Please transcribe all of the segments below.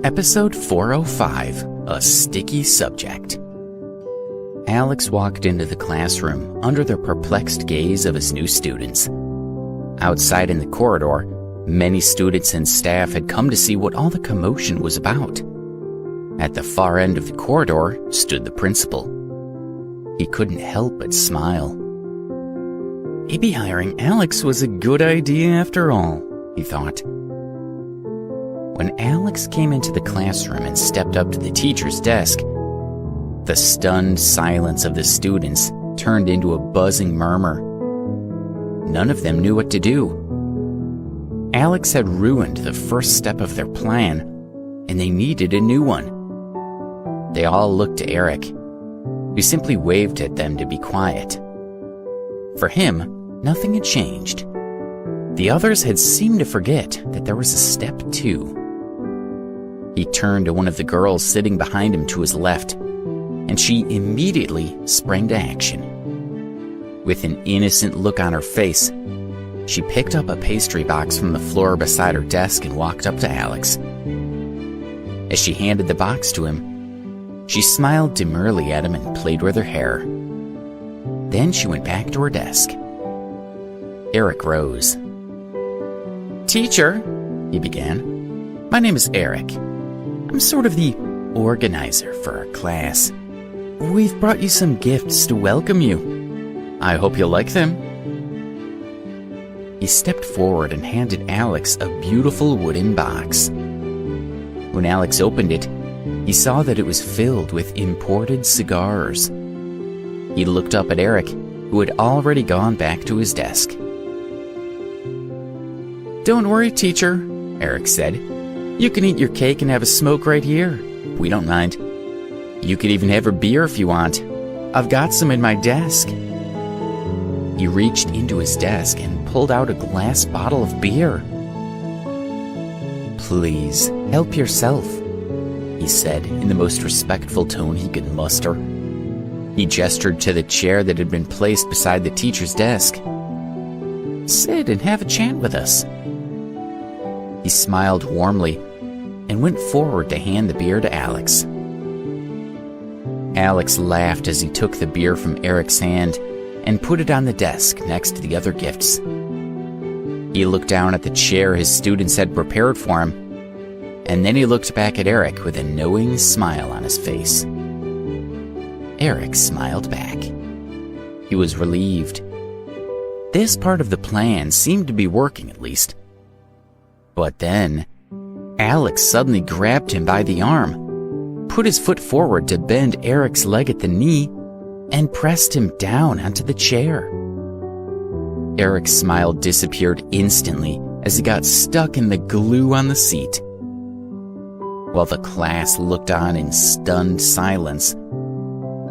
Episode 405, A Sticky Subject. Alex walked into the classroom under the perplexed gaze of his new students. Outside in the corridor, many students and staff had come to see what all the commotion was about. At the far end of the corridor stood the principal. He couldn't help but smile. Maybe hiring Alex was a good idea after all, he thought. When Alex came into the classroom and stepped up to the teacher's desk, the stunned silence of the students turned into a buzzing murmur. None of them knew what to do. Alex had ruined the first step of their plan, and they needed a new one. They all looked to Eric, who simply waved at them to be quiet. For him, nothing had changed. The others had seemed to forget that there was a step 2. He turned to one of the girls sitting behind him to his left, and she immediately sprang to action. With an innocent look on her face, she picked up a pastry box from the floor beside her desk and walked up to Alex. As she handed the box to him, she smiled demurely at him and played with her hair. Then she went back to her desk. Eric rose. "Teacher," he began, "my name is Eric. I'm sort of the organizer for our class. We've brought you some gifts to welcome you. I hope you'll like them." He stepped forward and handed Alex a beautiful wooden box. When Alex opened it, he saw that it was filled with imported cigars. He looked up at Eric, who had already gone back to his desk. "Don't worry, teacher," Eric said. "You can eat your cake and have a smoke right here. We don't mind. You could even have a beer if you want. I've got some in my desk." He reached into his desk and pulled out a glass bottle of beer. "Please, help yourself," he said in the most respectful tone he could muster. He gestured to the chair that had been placed beside the teacher's desk. "Sit and have a chat with us." He smiled warmly and went forward to hand the beer to Alex. Alex laughed as he took the beer from Eric's hand and put it on the desk next to the other gifts. He looked down at the chair his students had prepared for him, and then he looked back at Eric with a knowing smile on his face. Eric smiled back. He was relieved. This part of the plan seemed to be working, at least. But then, Alex suddenly grabbed him by the arm, put his foot forward to bend Eric's leg at the knee, and pressed him down onto the chair. Eric's smile disappeared instantly as he got stuck in the glue on the seat. While the class looked on in stunned silence,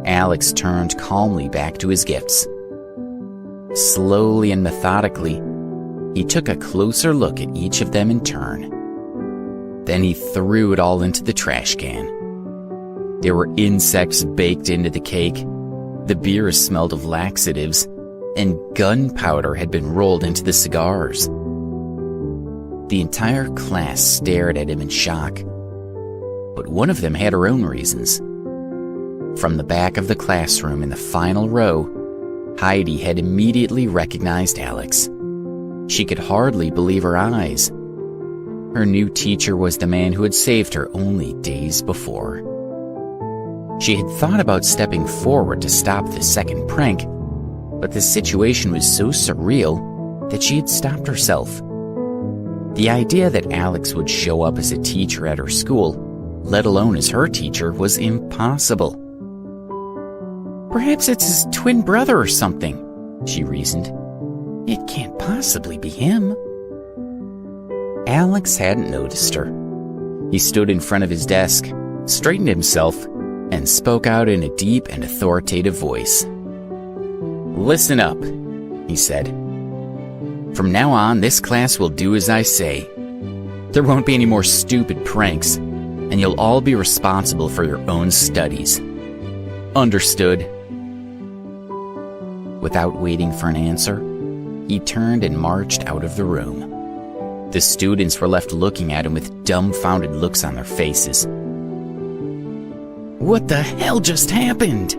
Alex turned calmly back to his gifts. Slowly and methodically, he took a closer look at each of them in turn. Then he threw it all into the trash can. There were insects baked into the cake, the beer smelled of laxatives, and gunpowder had been rolled into the cigars. The entire class stared at him in shock, but one of them had her own reasons. From the back of the classroom in the final row, Heidi had immediately recognized Alex. She could hardly believe her eyes. Her new teacher was the man who had saved her only days before. She had thought about stepping forward to stop the second prank, but the situation was so surreal that she had stopped herself. The idea that Alex would show up as a teacher at her school, let alone as her teacher, was impossible. "Perhaps it's his twin brother or something," she reasoned. "It can't possibly be him." Alex hadn't noticed her. He stood in front of his desk, straightened himself, and spoke out in a deep and authoritative voice. "Listen up," he said. "From now on, this class will do as I say. There won't be any more stupid pranks, and you'll all be responsible for your own studies. Understood?" Without waiting for an answer, he turned and marched out of the room. The students were left looking at him with dumbfounded looks on their faces. "What the hell just happened?"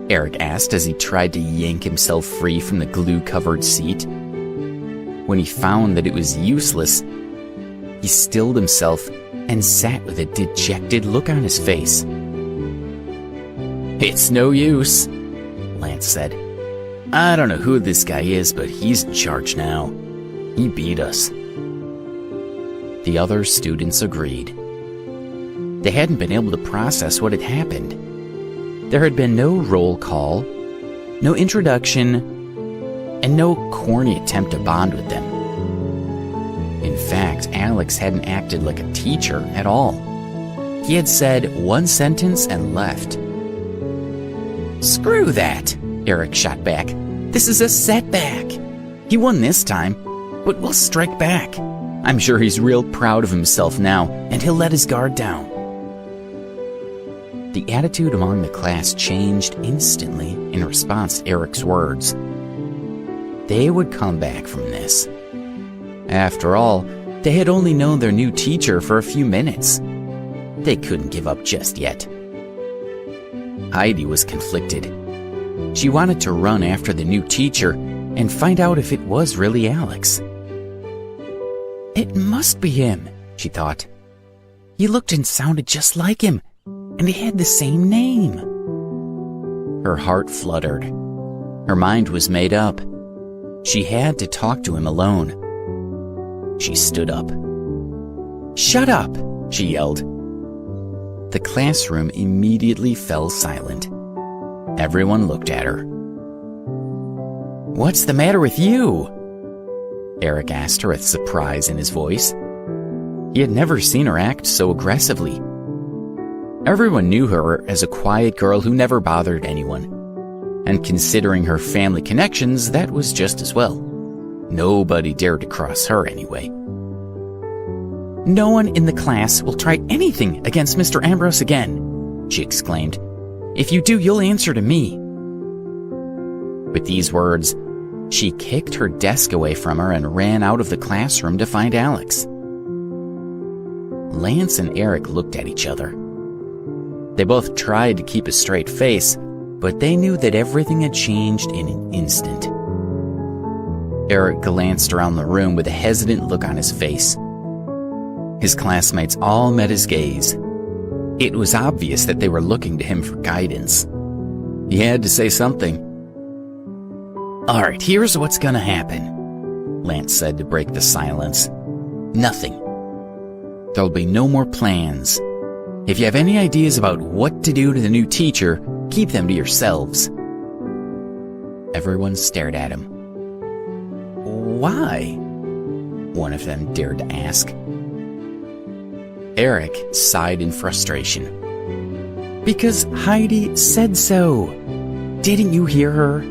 Eric asked as he tried to yank himself free from the glue-covered seat. When he found that it was useless, he stilled himself and sat with a dejected look on his face. "It's no use," Lance said. "I don't know who this guy is, but he's in charge now. He beat us." The other students agreed. They hadn't been able to process what had happened. There had been no roll call, no introduction, and no corny attempt to bond with them. In fact, Alex hadn't acted like a teacher at all. He had said one sentence and left. "Screw that," Eric shot back. "This is a setback. He won this time, but we'll strike back. I'm sure he's real proud of himself now, and he'll let his guard down." The attitude among the class changed instantly in response to Eric's words. They would come back from this. After all, they had only known their new teacher for a few minutes. They couldn't give up just yet. Heidi was conflicted. She wanted to run after the new teacher and find out if it was really Alex. "It must be him," she thought. "He looked and sounded just like him, and he had the same name." Her heart fluttered. Her mind was made up. She had to talk to him alone. She stood up. "Shut up!" she yelled. The classroom immediately fell silent. Everyone looked at her. "What's the matter with you?" Eric asked her with surprise in his voice. He had never seen her act so aggressively. Everyone knew her as a quiet girl who never bothered anyone. And considering her family connections, that was just as well. Nobody dared to cross her anyway. "No one in the class will try anything against Mr. Ambrose again," she exclaimed. "If you do, you'll answer to me." With these words, she kicked her desk away from her and ran out of the classroom to find Alex. Lance and Eric looked at each other. They both tried to keep a straight face, but they knew that everything had changed in an instant. Eric glanced around the room with a hesitant look on his face. His classmates all met his gaze. It was obvious that they were looking to him for guidance. He had to say something. "All right, here's what's gonna happen," Lance said to break the silence. "Nothing. There'll be no more plans. If you have any ideas about what to do to the new teacher, keep them to yourselves." Everyone stared at him. "Why?" one of them dared to ask. Eric sighed in frustration. "Because Heidi said so. Didn't you hear her?